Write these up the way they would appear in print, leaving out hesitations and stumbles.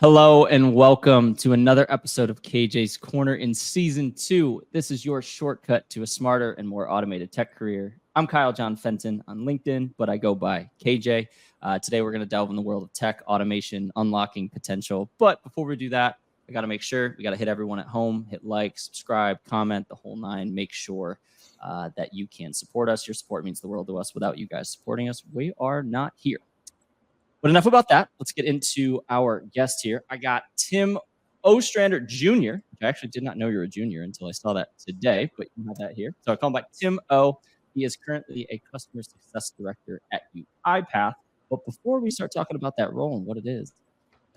Hello and welcome to another episode of KJ's Corner in Season 2. This is your shortcut to a smarter and more automated tech career. I'm Kyle John Fenton on LinkedIn, but I go by KJ. Today we're going to delve in the world of tech, automation, unlocking potential. But before we do that, I got to make sure we got to hit everyone at home, hit like, subscribe, comment, the whole nine. Make sure that you can support us. Your support means the world to us. Without you guys supporting us, we are not here. But enough about that. Let's get into our guest here. I got Tim Ostrander Jr. I actually did not know you were a junior until I saw that today, but you have that here. So I call him by Tim O. He is currently a customer success director at UiPath. But before we start talking about that role and what it is,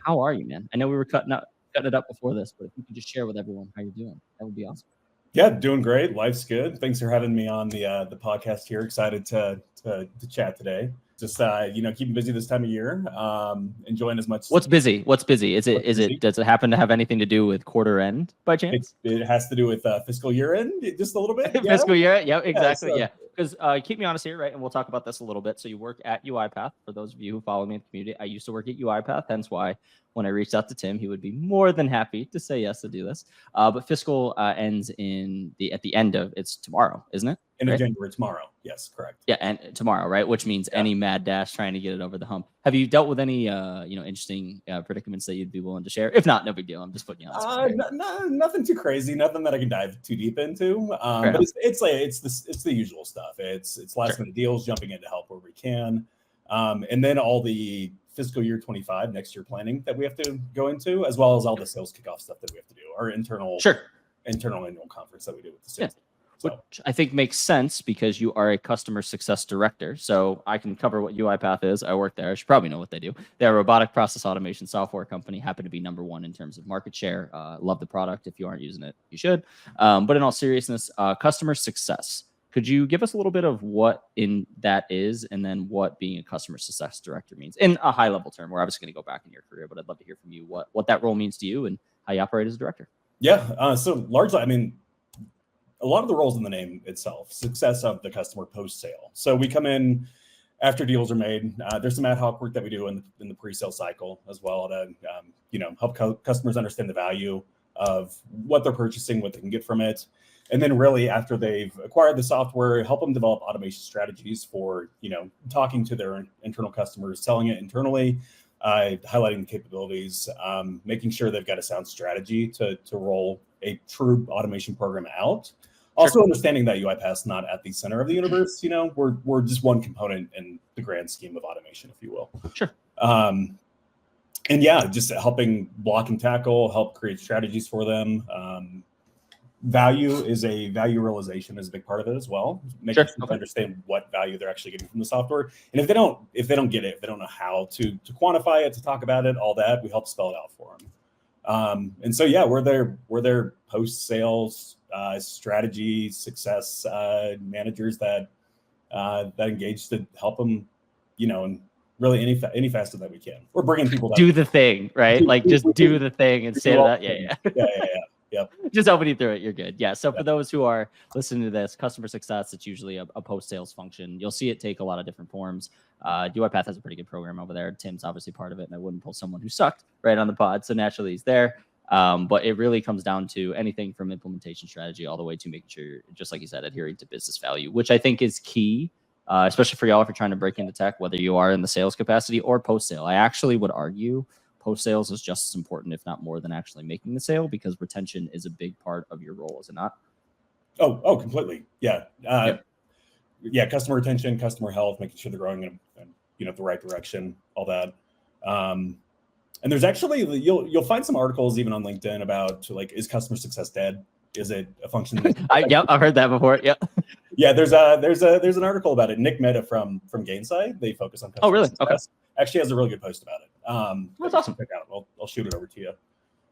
how are you, man? I know we were cutting it up before this, but if you could just share with everyone how you're doing, that would be awesome. Yeah, doing great. Life's good. Thanks for having me on the podcast here. Excited to chat today. Just keeping busy this time of year. Enjoying as much. What's busy? Does it happen to have anything to do with quarter end by chance? It has to do with fiscal year end, just a little bit. Yeah? Fiscal year, yeah, exactly, yeah. Because keep me honest here, right? And we'll talk about this a little bit. So you work at UiPath. For those of you who follow me in the community, I used to work at UiPath. Hence why when I reached out to Tim, he would be more than happy to say yes to do this. But fiscal ends at the end of it's tomorrow, isn't it? End of January, tomorrow. Yes, correct. Yeah, and tomorrow, right? Which means any mad dash trying to get it over the hump. Have you dealt with any interesting predicaments that you'd be willing to share? If not, no big deal. I'm just putting you on. Nothing too crazy. Nothing that I can dive too deep into. But it's the usual stuff. It's last minute deals, jumping in to help where we can, and then all the fiscal year 25 next year planning that we have to go into, as well as all the sales kickoff stuff that we have to do. Our internal annual conference that we do with the sales. Yeah. Which I think makes sense because you are a customer success director. So I can cover what UiPath is. I work there. I should probably know what they do. They're a robotic process automation software company, happen to be number one in terms of market share. Love the product. If you aren't using it, you should. But in all seriousness, customer success. Could you give us a little bit of what in that is and then what being a customer success director means in a high level term? We're obviously going to go back in your career, but I'd love to hear from you what that role means to you and how you operate as a director. Yeah. So largely, I mean, a lot of the roles in the name itself, success of the customer post-sale. So we come in after deals are made. There's some ad hoc work that we do in the pre-sale cycle as well to help customers understand the value of what they're purchasing, what they can get from it. And then really after they've acquired the software, help them develop automation strategies for, talking to their internal customers, selling it internally, highlighting the capabilities, making sure they've got a sound strategy to roll a true automation program out. Also understanding that UiPath's not at the center of the universe. We're just one component in the grand scheme of automation, if you will. Sure. And yeah, just helping block and tackle, help create strategies for them. Value realization is a big part of it as well. Making sure they understand what value they're actually getting from the software. And if they don't get it, if they don't know how to quantify it, to talk about it, all that, we help spell it out for them. And so, yeah, we're their post-sales strategy success managers that engage to help them, in really any facet that we can. We're bringing people do the thing, right? Just do the thing and say that. Yeah. Yep. Just helping you through it. You're good. Yeah. So for those who are listening to this, customer success, it's usually a post-sales function. You'll see it take a lot of different forms. UiPath has a pretty good program over there. Tim's obviously part of it, and I wouldn't pull someone who sucked right on the pod. So naturally he's there. But it really comes down to anything from implementation strategy all the way to making sure you're, just like you said, adhering to business value, which I think is key, especially for y'all if you're trying to break into tech, whether you are in the sales capacity or post-sale. I actually would argue post-sales is just as important, if not more, than actually making the sale, because retention is a big part of your role, is it not? Oh, completely. Yeah. Yeah. Customer retention, customer health, making sure they're growing in the right direction, all that. And there's actually, you'll find some articles even on LinkedIn about is customer success dead? Is it a function? I've heard that before. Yeah. Yeah. There's an article about it. Nick Mehta from Gainside, they focus on customer success. Okay. Actually has a really good post about it. That's awesome. Check out. I'll shoot it over to you.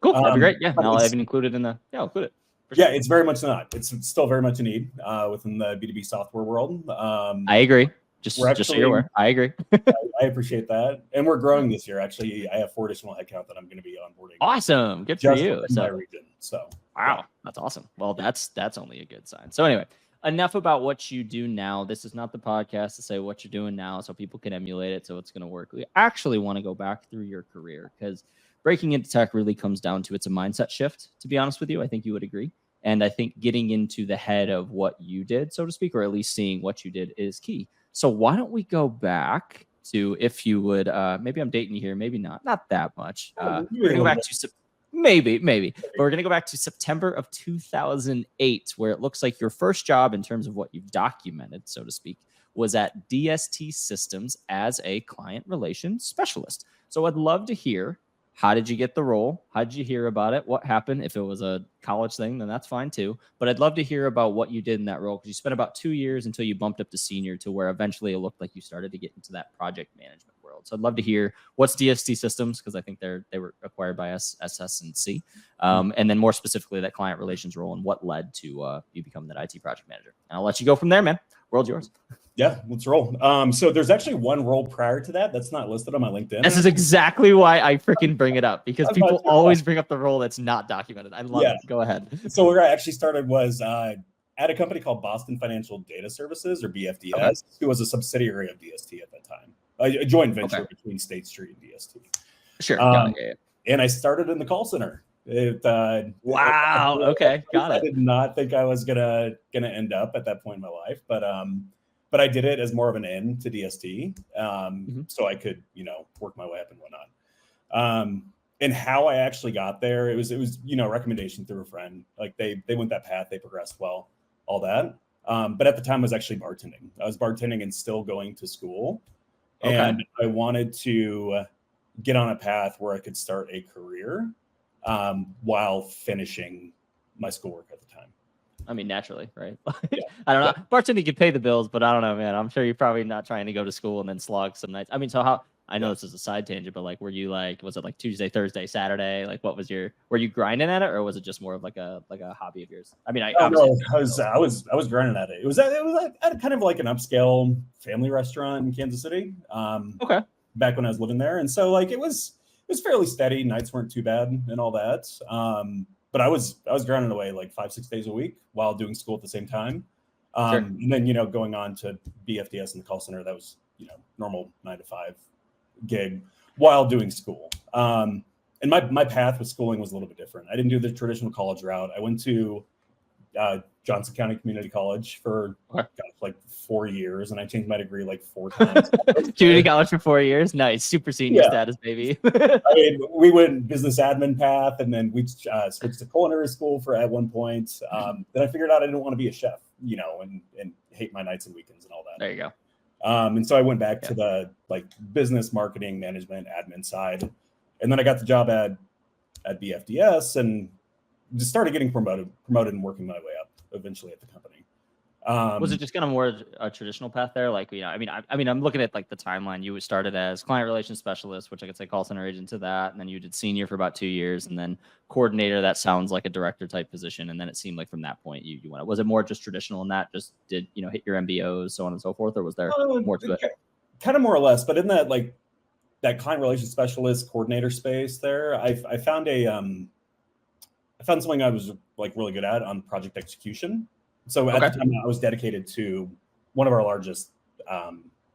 Cool. That'd be great. Yeah. I'll even include it in the. Yeah, I'll include it. Yeah, it's very much not. It's still very much a need within the B2B software world. I agree. Just so you're aware. I agree. I appreciate that. And we're growing this year. Actually, I have 4 additional headcount that I'm going to be onboarding. Awesome. Good for you. In my region. So wow, that's awesome. Well, that's only a good sign. So anyway, enough about what you do now. This is not the podcast to say what you're doing now so people can emulate it, so it's going to work. We actually want to go back through your career because breaking into tech really comes down to it's a mindset shift, to be honest with you. I think you would agree. And I think getting into the head of what you did, so to speak, or at least seeing what you did is key. So why don't we go back to, if you would, maybe I'm dating you here, maybe not that much. We're gonna go back to maybe, but we're gonna go back to September of 2008, where it looks like your first job in terms of what you've documented, so to speak, was at DST Systems as a client relations specialist. So I'd love to hear, how did you get the role? How did you hear about it? What happened? If it was a college thing, then that's fine too. But I'd love to hear about what you did in that role, because you spent about 2 years until you bumped up to senior, to where eventually it looked like you started to get into that project management world. So I'd love to hear what's DST Systems, because I think they were acquired by SS&C, and then more specifically that client relations role and what led to you becoming that IT project manager. And I'll let you go from there, man. World's yours. Yeah, let's roll. So there's actually one role prior to that that's not listed on my LinkedIn. This is exactly why I freaking bring it up, because people always bring up the role that's not documented. I love it. Go ahead. So where I actually started was at a company called Boston Financial Data Services, or BFDS, who was a subsidiary of DST at that time, a joint venture between State Street and DST. Sure. And I started in the call center. Wow. Okay. Got it. I did not think I was gonna end up at that point in my life, but I did it as more of an end to DST, so I could, work my way up and whatnot. And how I actually got there, it was recommendation through a friend. Like they went that path, they progressed well, all that. But at the time, I was actually bartending. I was bartending and still going to school, and I wanted to get on a path where I could start a career while finishing my schoolwork at the time. I mean, naturally, right? I don't know. Bartending can pay the bills, but I don't know, man. I'm sure you're probably not trying to go to school and then slog some nights. I mean, so how? I know this is a side tangent, but like, were you like, was it like Tuesday, Thursday, Saturday? Like, what was were you grinding at it, or was it just more of like a hobby of yours? I mean, I was grinding at it. It was at kind of like an upscale family restaurant in Kansas City. Back when I was living there, and so like it was fairly steady. Nights weren't too bad and all that. But I was grinding away like 5-6 days a week while doing school at the same time. And then, going on to BFDS in the call center, that was, normal 9 to 5 gig while doing school. And my path with schooling was a little bit different. I didn't do the traditional college route. I went to Johnson County Community College for like 4 years, and I changed my degree like 4 times. Community college for 4 years, nice, super senior status, baby. I mean, we went business admin path, and then we switched to culinary school at one point. Then I figured out I didn't want to be a chef, and hate my nights and weekends and all that. There you go. And so I went back to the like business, marketing, management, admin side, and then I got the job at BFDS and just started getting promoted and working my way up eventually at the company. Was it just kind of more a traditional path there? Like, I mean, I'm looking at like the timeline. You started as client relations specialist, which I could say call center agent to that. And then you did senior for about 2 years, and then coordinator. That sounds like a director type position. And then it seemed like from that point you went, was it more just traditional in that just did, hit your MBOs, so on and so forth? Or was there more to it? Kind of more or less, but in that, like that client relations specialist coordinator space there, I found something I was like really good at on project execution. So at the time, I was dedicated to one of our largest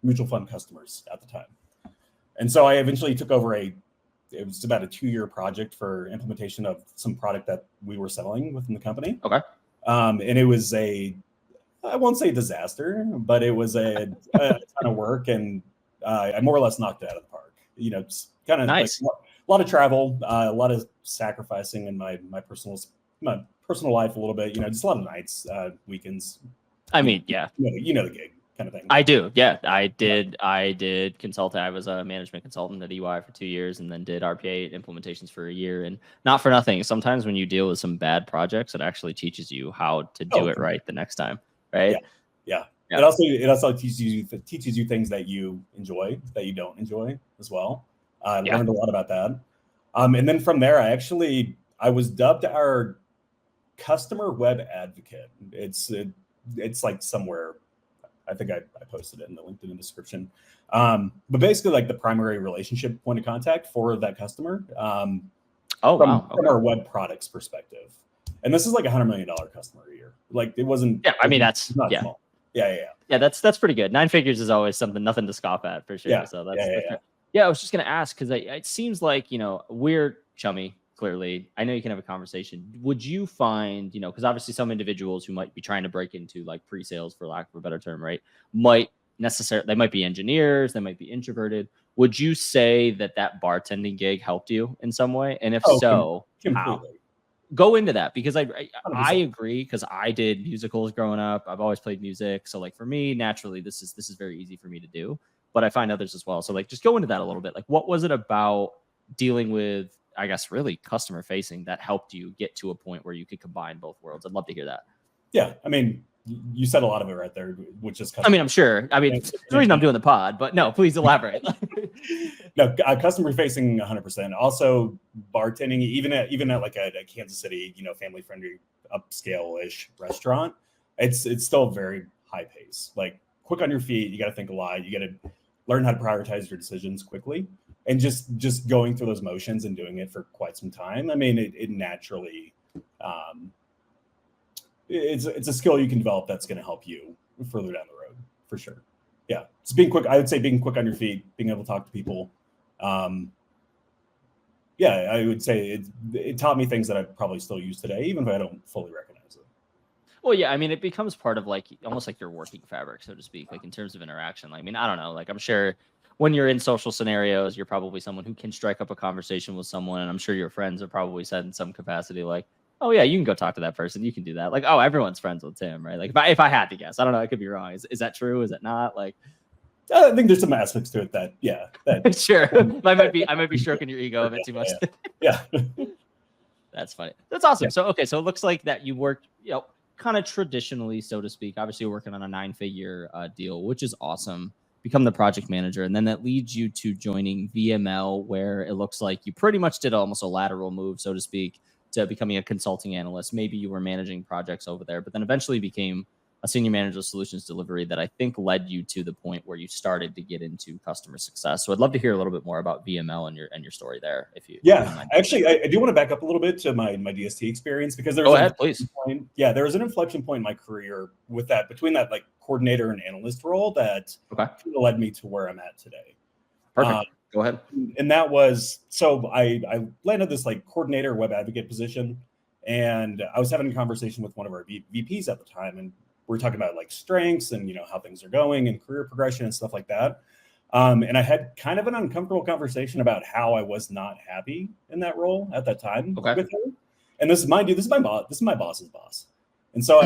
mutual fund customers at the time. And so I eventually took over it was about a 2-year project for implementation of some product that we were selling within the company. And it was I won't say disaster, but it was a ton of work, and I more or less knocked it out of the park. It's kind of nice. Like, a lot of travel, a lot of sacrificing in my personal life a little bit, just a lot of nights, weekends. I mean, yeah. The gig kind of thing. I do. Yeah, I did consult. I was a management consultant at EY for 2 years, and then did RPA implementations for a year. And not for nothing, sometimes when you deal with some bad projects, it actually teaches you how to do it right the next time. Right. Yeah. It also teaches you things that you enjoy, that you don't enjoy as well. I learned a lot about that. And then from there, I was dubbed our customer web advocate. It's like somewhere, I think I posted it in the LinkedIn description. But basically like the primary relationship point of contact for that customer. From our web products perspective. And this is like $100 million customer a year. Like it wasn't. Yeah, I mean that's not small. Yeah. That's pretty good. 9 figures is always nothing to scoff at for sure. Yeah. So that's I was just gonna ask, because it seems like we're chummy. Clearly, I know you can have a conversation. Would you find, because obviously some individuals who might be trying to break into like pre-sales, for lack of a better term, right, they might be engineers, they might be introverted. Would you say that bartending gig helped you in some way? And if so, how? Completely. Go into that, because I 100%. agree, because I did musicals growing up. I've always played music, so like for me, naturally, this is very easy for me to do. But I find others as well. So like, just go into that a little bit. Like, what was it about dealing with, I guess, really customer facing that helped you get to a point where you could combine both worlds? I'd love to hear that. Yeah, I mean, you said a lot of it right there, which is. I'm sure. It's the reason I'm doing the pod, but no, please elaborate. No, customer facing 100%. Also, bartending, even at like a Kansas City, family friendly, upscale ish restaurant, it's still very high pace. Like, quick on your feet. You got to think a lot. You got to learn how to prioritize your decisions quickly, and just going through those motions and doing it for quite some time. I mean, it naturally. It's a skill you can develop that's going to help you further down the road, for sure. Yeah, it's being quick. I would say being quick on your feet, being able to talk to people. Yeah, I would say it taught me things that I probably still use today, even if I don't fully recognize it. Well, yeah, it becomes part of like almost like your working fabric, so to speak, like in terms of interaction. Like, I don't know, like I'm sure when you're in social scenarios, you're probably someone who can strike up a conversation with someone, and I'm sure your friends have probably said in some capacity, like, oh yeah, you can go talk to that person. You can do that. Like, oh, everyone's friends with Tim, right? Like, if I had to guess, I don't know, I could be wrong. Is that true? Is it not? Like, I think there's some aspects to it that sure. I might be stroking your ego a bit too much. Yeah. That's funny. That's awesome. Yeah. So okay, so it looks like that you worked, kind of traditionally, so to speak. Obviously, you're working on a 9-figure deal, which is awesome. Become the project manager, and then that leads you to joining VML, where it looks like you pretty much did almost a lateral move, so to speak, to becoming a consulting analyst. Maybe you were managing projects over there, but then eventually became a senior manager of solutions delivery that I think led you to the point where you started to get into customer success. So I'd love to hear a little bit more about VML and your story there. If you actually, I do want to back up a little bit to my DST experience, because there was there was an inflection point in my career with that, between that like coordinator and analyst role that led me to where I'm at today. Perfect. Go ahead. And that was, so I landed this like coordinator web advocate position, and I was having a conversation with one of our VPs at the time, and we're talking about like strengths and how things are going and career progression and stuff like that. And I had kind of an uncomfortable conversation about how I was not happy in that role at that time with her. And this is my boss. This is my boss's boss. And so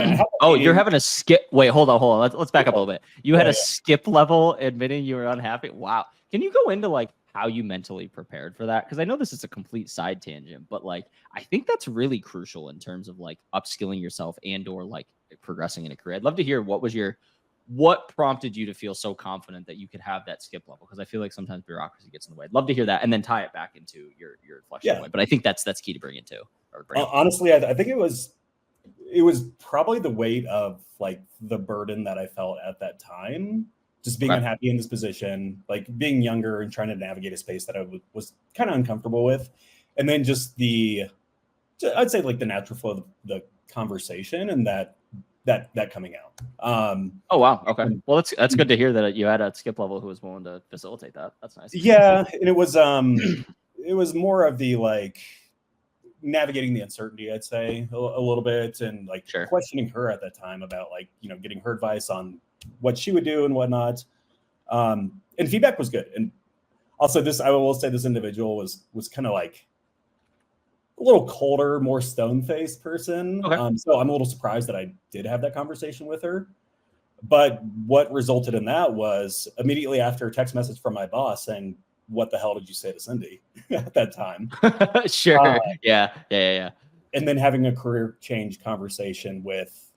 you're having a skip. Wait, hold on. Let's back up a little bit. You had a skip level admitting you were unhappy. Wow. Can you go into like how you mentally prepared for that? Because I know this is a complete side tangent, but like I think that's really crucial in terms of like upskilling yourself and or like progressing in a career. I'd love to hear what prompted you to feel so confident that you could have that skip level, because I feel like sometimes bureaucracy gets in the way. I'd love to hear that, and then tie it back into your inflection point. But I think that's key to bring into. Honestly, I think it was probably the weight of like the burden that I felt at that time, just being unhappy in this position, like being younger and trying to navigate a space that I was kind of uncomfortable with. And then just I'd say like the natural flow of the conversation and that coming out. Oh, wow. Okay. Well, that's good to hear that you had a skip level who was willing to facilitate that. That's nice. Yeah. And it was more of the like navigating the uncertainty, I'd say a little bit, and like questioning her at that time about like, getting her advice on what she would do and whatnot. And feedback was good. And also I will say this individual was kind of like a little colder, more stone-faced person. Okay. So I'm a little surprised that I did have that conversation with her. But what resulted in that was immediately after a text message from my boss saying, "What the hell did you say to Cindy?" at that time. Sure. Yeah. And then having a career change conversation with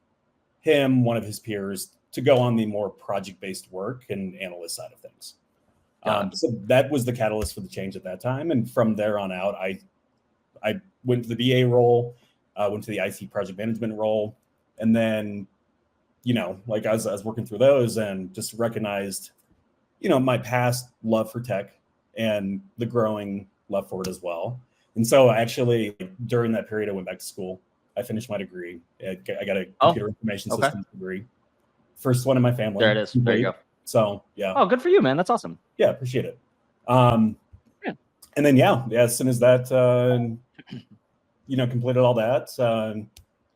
him, one of his peers, to go on the more project-based work and analyst side of things. So that was the catalyst for the change at that time. And from there on out, I went to the BA role, went to the IT project management role. And then, like I was working through those and just recognized, my past love for tech and the growing love for it as well. And so actually during that period, I went back to school. I finished my degree. I got a computer information systems degree. First one in my family. There it is. There you go. So yeah. Oh, good for you, man. That's awesome. Yeah, appreciate it. And then as soon as that completed all that, kind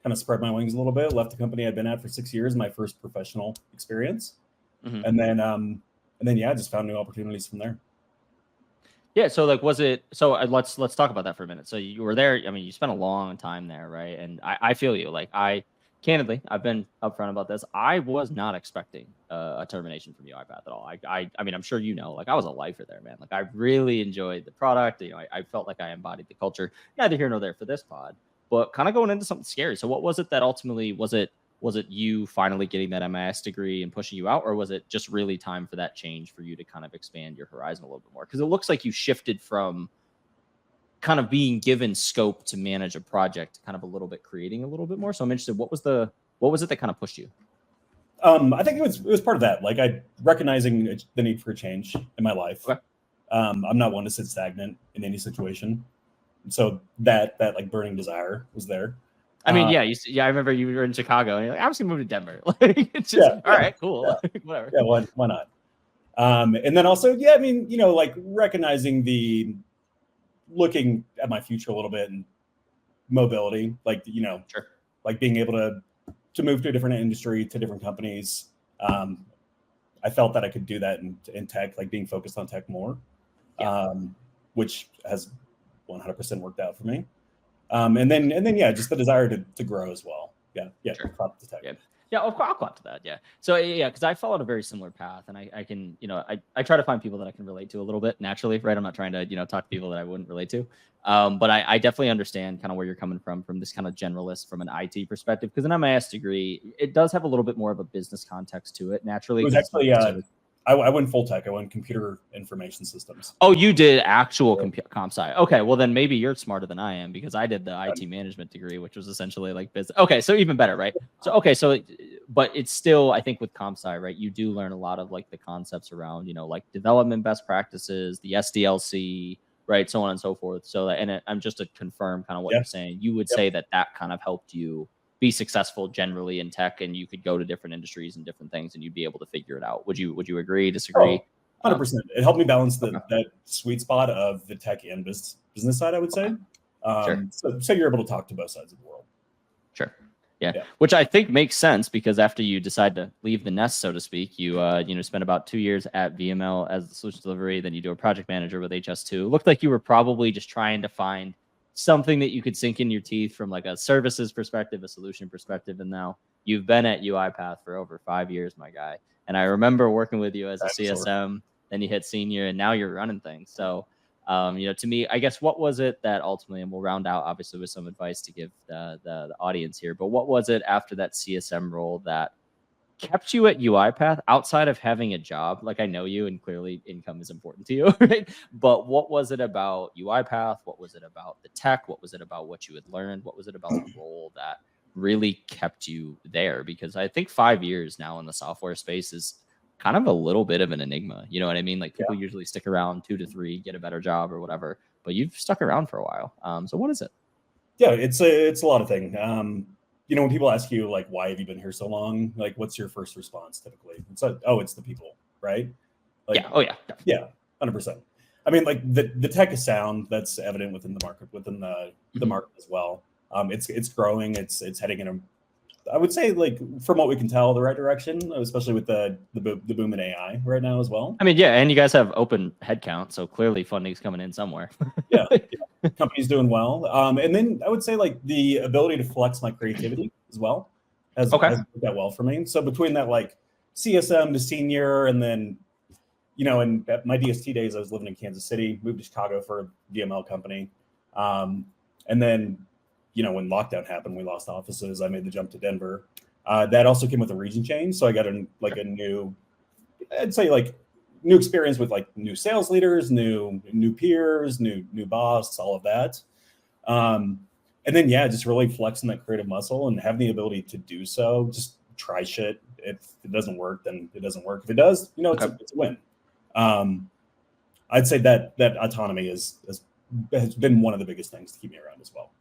of spread my wings a little bit, left the company I'd been at for 6 years, my first professional experience. Mm-hmm. And then just found new opportunities from there. Yeah. So like, was it, so let's talk about that for a minute. So you were there. I mean, you spent a long time there, right? And I feel you. Like candidly, I've been upfront about this. I was not expecting a termination from UiPath at all. I mean, I'm sure you know, like I was a lifer there, man. Like I really enjoyed the product. I felt like I embodied the culture. Neither here nor there for this pod, but kind of going into something scary. So what was it that ultimately was it you finally getting that MIS degree and pushing you out, or was it just really time for that change for you to kind of expand your horizon a little bit more? Because it looks like you shifted from kind of being given scope to manage a project to kind of a little bit creating a little bit more. So I'm interested, what was it that kind of pushed you? I think it was part of that. Like I recognizing the need for a change in my life. Okay. I'm not one to sit stagnant in any situation. So that like burning desire was there. I mean, I remember you were in Chicago and you're like, I'm just gonna move to Denver. Like, it's just all right, cool. Yeah. Whatever. Yeah, why not? And then also, I mean, like recognizing looking at my future a little bit and mobility, like, Sure. like being able to move to a different industry, to different companies. I felt that I could do that in tech, like being focused on tech more, which has 100% worked out for me. And then just the desire to grow as well. Yeah, sure. The tech. Yeah, I'll clap to that. Yeah. So because I followed a very similar path, and I can, I try to find people that I can relate to a little bit naturally, right? I'm not trying to, talk to people that I wouldn't relate to. But I definitely understand kind of where you're coming from this kind of generalist from an IT perspective, because an MIS degree, it does have a little bit more of a business context to it naturally. It was actually, I went full tech. I went computer information systems. Oh, you did actual comp sci. Okay, well then maybe you're smarter than I am, because I did the IT management degree, which was essentially like business. Okay, so even better, right? So but it's still, I think with comp sci, right, you do learn a lot of like the concepts around, like development best practices, the SDLC, right, so on and so forth. So I'm just to confirm kind of what you're saying. You would say that kind of helped you be successful generally in tech, and you could go to different industries and different things and you'd be able to figure it out. Would you agree, disagree? 100%. It helped me balance that sweet spot of the tech and business side, I would say. Sure. So you're able to talk to both sides of the world. Sure. Yeah. Which I think makes sense, because after you decide to leave the nest, so to speak, you spend about 2 years at VML as the solution delivery, then you do a project manager with HS2. It looked like you were probably just trying to find something that you could sink in your teeth from like a services perspective, a solution perspective. And now you've been at UiPath for over 5 years, my guy. And I remember working with you as a CSM, then you hit senior, and now you're running things. So, to me, I guess, what was it that ultimately, and we'll round out obviously with some advice to give the audience here, but what was it after that CSM role that kept you at UiPath outside of having a job? Like, I know you, and clearly income is important to you, right? But what was it about UiPath? What was it about the tech? What was it about what you had learned? What was it about the role that really kept you there? Because I think 5 years now in the software space is kind of a little bit of an enigma. You know what I mean? Like, people usually stick around 2 to 3, get a better job or whatever, but you've stuck around for a while. So what is it? Yeah, it's a lot of things. When people ask you, like, why have you been here so long? Like, what's your first response typically? It's like, it's the people, right? Like, yeah, 100%. I mean, like the tech is sound. That's evident within the market, the market as well. It's growing. It's heading in a, I would say, like, from what we can tell, the right direction, especially with the boom in AI right now as well. I mean, and you guys have open headcount, so clearly funding's coming in somewhere. yeah. Company's doing well. And then I would say, like, the ability to flex my creativity as well has worked out well for me. So between that, like, CSM to senior, and then, and at my DST days, I was living in Kansas City, moved to Chicago for a VML company. And then, when lockdown happened, we lost offices. I made the jump to Denver. That also came with a region change. So I got a new, I'd say, like, new experience with, like, new sales leaders, new peers, new boss, all of that. And then, just really flexing that creative muscle and having the ability to do so. Just try shit. If it doesn't work, then it doesn't work. If it does, it's a win. I'd say that autonomy has been one of the biggest things to keep me around as well.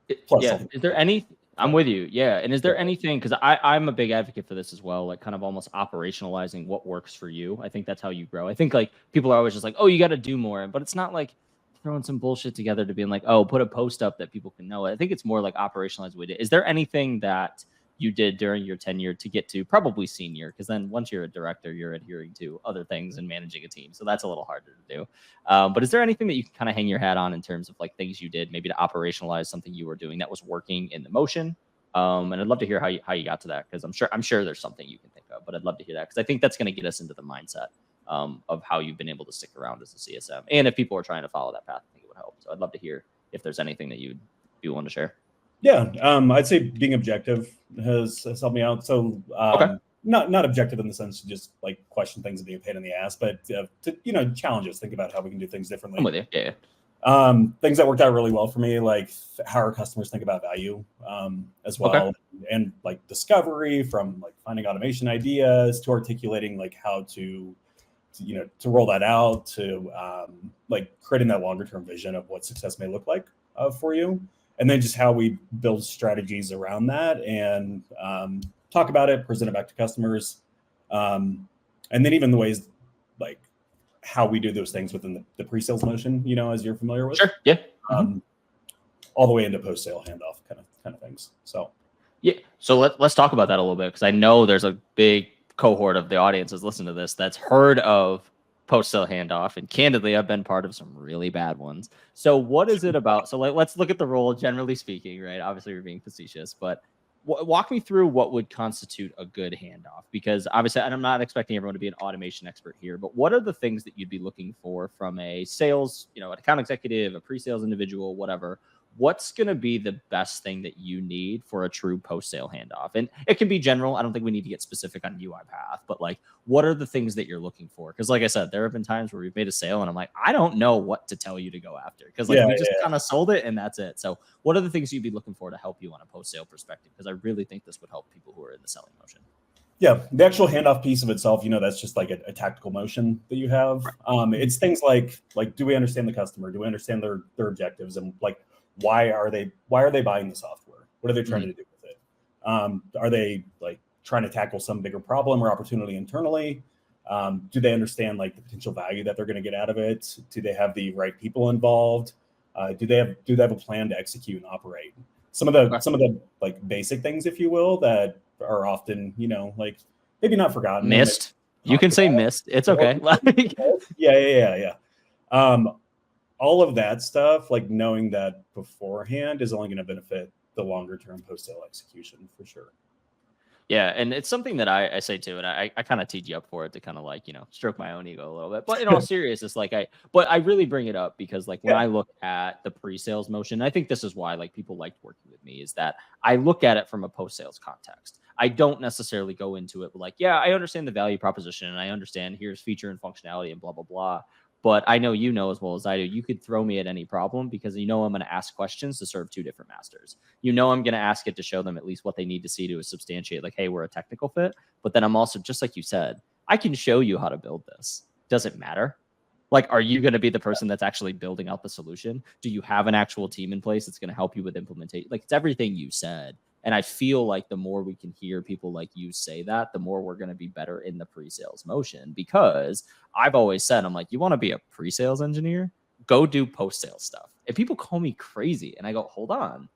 Is there any I'm with you. Yeah. And is there anything, because I'm a big advocate for this as well, like kind of almost operationalizing what works for you. I think that's how you grow. I think like people are always just like, oh, you got to do more. But it's not like throwing some bullshit together to being like, oh, put a post up that people can know. I think it's more like operationalize what it. Is there anything that you did during your tenure to get to probably senior? Because then once you're a director, you're adhering to other things and managing a team. So that's a little harder to do. But is there anything that you can kind of hang your hat on in terms of like things you did maybe to operationalize something you were doing that was working in the motion? And I'd love to hear how you got to that, because I'm sure there's something you can think of, but I'd love to hear that because I think that's going to get us into the mindset of how you've been able to stick around as a CSM. And if people are trying to follow that path, I think it would help. So I'd love to hear if there's anything that you'd be willing to share. Yeah, I'd say being objective has helped me out. So Okay. not objective in the sense to just like question things and be a pain in the ass, but to challenges. Think about how we can do things differently. I'm with you. Yeah. Things that worked out really well for me, like how our customers think about value as well, Okay. and like discovery, from like finding automation ideas to articulating like how to roll that out, to like creating that longer term vision of what success may look like for you. And then just how we build strategies around that and talk about it, present it back to customers. And then even the ways, like how we do those things within the pre-sales motion, as you're familiar with. Sure. Yeah. All the way into post-sale handoff kind of things. So Yeah. So let's talk about that a little bit, because I know there's a big cohort of the audience that's listening to this that's heard of post-sale handoff, and candidly, I've been part of some really bad ones. So what is it about? So let's look at the role, generally speaking, right? Obviously, we're being facetious, but walk me through what would constitute a good handoff, because obviously, and I'm not expecting everyone to be an automation expert here, but what are the things that you'd be looking for from a sales, an account executive, a pre-sales individual, whatever? What's going to be the best thing that you need for a true post-sale handoff? And it can be general. I don't think we need to get specific on UiPath, but like, what are the things that you're looking for? Because like I said, there have been times where we've made a sale and I'm like, I don't know what to tell you to go after, because like we just kind of sold it and that's it. So what are the things you'd be looking for to help you on a post-sale perspective? Because I really think this would help people who are in the selling motion. Yeah, the actual handoff piece of itself, that's just like a tactical motion that you have. It's things like do we understand the customer? Do we understand their objectives? And like, why are they buying the software? What are they trying to do with it? Are they like trying to tackle some bigger problem or opportunity internally? Do they understand like the potential value that they're going to get out of it? Do they have the right people involved? Do they have a plan to execute and operate? Some of the like basic things, if you will, that are often like maybe not forgotten. Missed. You can say missed. It's okay. Yeah. All of that stuff, like knowing that beforehand, is only going to benefit the longer term post-sale execution for sure. Yeah, and it's something that I say too, and I kind of teed you up for it to kind of like, stroke my own ego a little bit. But in all seriousness, like I really bring it up because like when I look at the pre-sales motion, I think this is why like people liked working with me, is that I look at it from a post-sales context. I don't necessarily go into it like, yeah, I understand the value proposition and I understand here's feature and functionality and blah, blah, blah. But I know as well as I do, you could throw me at any problem because I'm going to ask questions to serve two different masters. I'm going to ask it to show them at least what they need to see to substantiate like, hey, we're a technical fit. But then I'm also, just like you said, I can show you how to build this. Does it matter? Like, are you going to be the person that's actually building out the solution? Do you have an actual team in place that's going to help you with implementation? Like, it's everything you said. And I feel like the more we can hear people like you say that, the more we're going to be better in the pre-sales motion. Because I've always said, I'm like, you want to be a pre-sales engineer? Go do post-sales stuff. And people call me crazy. And I go, hold on,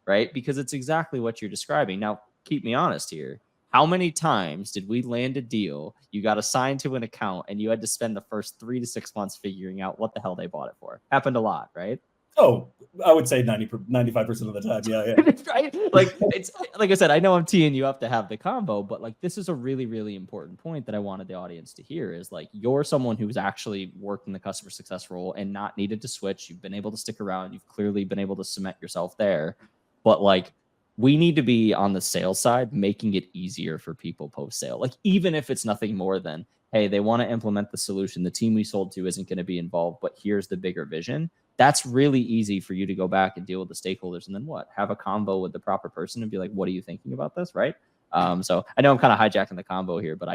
right? Because it's exactly what you're describing. Now, keep me honest here. How many times did we land a deal, you got assigned to an account, and you had to spend the first 3 to 6 months figuring out what the hell they bought it for? Happened a lot, right? Oh, I would say 95% of the time. Yeah. Right? Like, it's like I said, I know I'm teeing you up to have the combo, but like, this is a really, really important point that I wanted the audience to hear, is like, you're someone who's actually worked in the customer success role and not needed to switch. You've been able to stick around. You've clearly been able to cement yourself there. But like, we need to be on the sales side, making it easier for people post-sale. Like, even if it's nothing more than, hey, they want to implement the solution. The team we sold to isn't going to be involved, but here's the bigger vision. That's really easy for you to go back and deal with the stakeholders and then what? Have a convo with the proper person and be like, what are you thinking about this? Right? So I know I'm kind of hijacking the combo here, but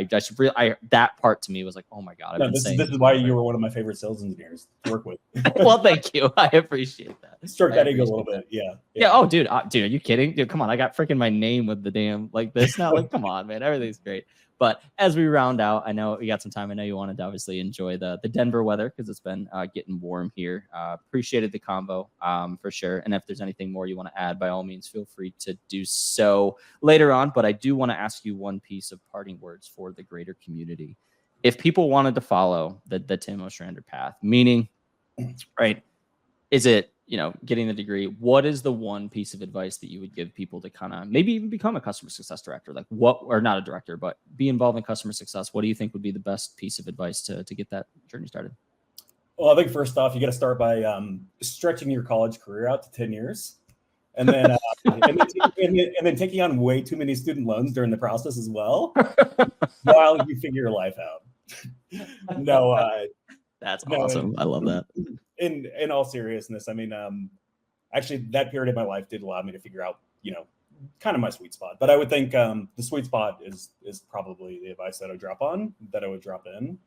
that part to me was like, oh my God. This is why you were one of my favorite sales engineers to work with. Well, thank you. I appreciate that. Stroke that ego a little bit. Yeah. Oh, dude. Dude, are you kidding? Dude, come on. I got freaking my name with the damn like this now. Like, come on, man. Everything's great. But as we round out, I know we got some time. I know you wanted to obviously enjoy the Denver weather because it's been getting warm here. Appreciated the combo for sure. And if there's anything more you want to add, by all means, feel free to do so later on. But I do want to ask you one piece of parting words for the greater community. If people wanted to follow the Tim Ostrander path, meaning, right, is it, getting the degree, what is the one piece of advice that you would give people to kind of maybe even become a customer success director? Like or not a director, but be involved in customer success. What do you think would be the best piece of advice to get that journey started? Well, I think first off, you got to start by stretching your college career out to 10 years. And then, and then taking on way too many student loans during the process as well, while you figure your life out. That's awesome. I love that. In all seriousness, I mean, actually, that period of my life did allow me to figure out, kind of my sweet spot. But I would think the sweet spot is probably the advice that I would drop in,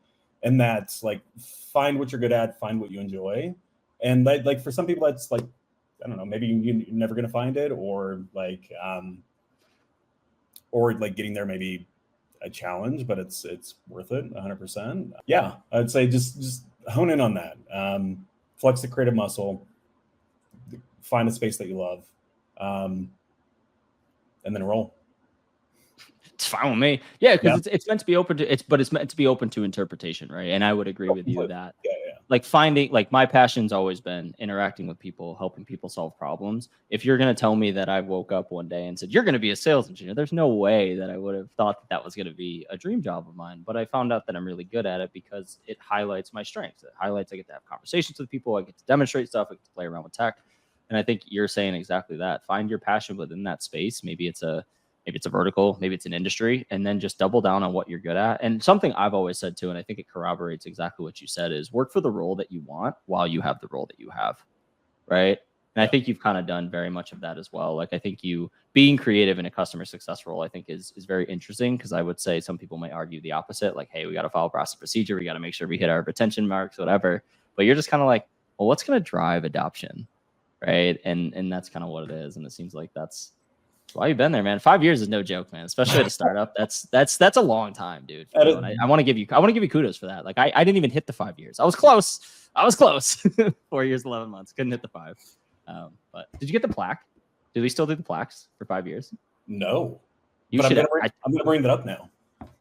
and that's like find what you're good at, find what you enjoy, and like for some people that's like, I don't know, maybe you're never gonna find it, or like getting there maybe a challenge, but it's worth it 100%. Yeah, I'd say just hone in on that. Flex the creative muscle, find a space that you love, and then roll. It's fine with me. Yeah, because it's meant to be open to it's meant to be open to interpretation, right? And I would agree with you that like finding, like my passion's always been interacting with people, helping people solve problems. If you're going to tell me that I woke up one day and said, you're going to be a sales engineer, there's no way that I would have thought that was going to be a dream job of mine. But I found out that I'm really good at it because it highlights my strengths. It highlights I get to have conversations with people. I get to demonstrate stuff. I get to play around with tech. And I think you're saying exactly that. Find your passion within that space. Maybe it's a vertical, maybe it's an industry, and then just double down on what you're good at. And something I've always said too, and I think it corroborates exactly what you said, is work for the role that you want while you have the role that you have, right? And I think you've kind of done very much of that as well. Like I think you being creative in a customer success role, I think is very interesting, because I would say some people might argue the opposite, like, hey, we got to follow process procedure, we got to make sure we hit our retention marks, whatever. But you're just kind of like, well, what's going to drive adoption, right? And that's kind of what it is. And it seems like that's why you've been there, man. 5 years is no joke, man. Especially at a startup. That's a long time, dude. I want to give you kudos for that. Like I didn't even hit the 5 years. I was close. 4 years, 11 months. Couldn't hit the 5. But did you get the plaque? Do we still do the plaques for 5 years? No. You should. I'm gonna bring that up now.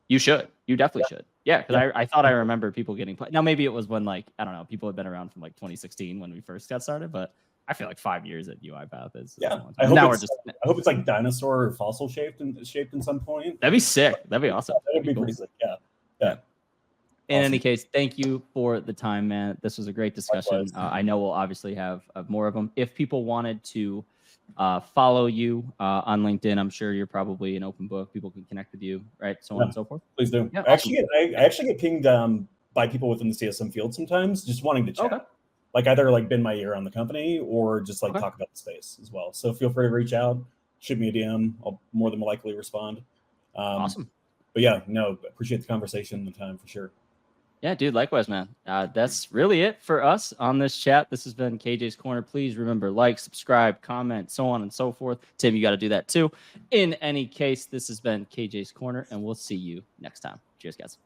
You should. You definitely should. Yeah, because I thought I remember people getting now maybe it was when, like, I don't know, people had been around from like 2016 when we first got started, but I feel like 5 years at UiPath is I hope it's like dinosaur or fossil shaped in some point. That'd be sick. That'd be awesome. That'd be pretty sick. Yeah. In any case, thank you for the time, man. This was a great discussion. I know we'll obviously have more of them. If people wanted to follow you on LinkedIn, I'm sure you're probably an open book. People can connect with you, right? So on and so forth. Please do. Yeah, I actually get pinged by people within the CSM field sometimes, just wanting to chat. Okay. Like either like bend my ear on the company or just like talk about the space as well. So feel free to reach out, shoot me a DM. I'll more than likely respond. Awesome. But yeah, no, appreciate the conversation and the time for sure. Yeah, dude, likewise, man. That's really it for us on this chat. This has been KJ's Corner. Please remember, like, subscribe, comment, so on and so forth. Tim, you got to do that too. In any case, this has been KJ's Corner, and we'll see you next time. Cheers, guys.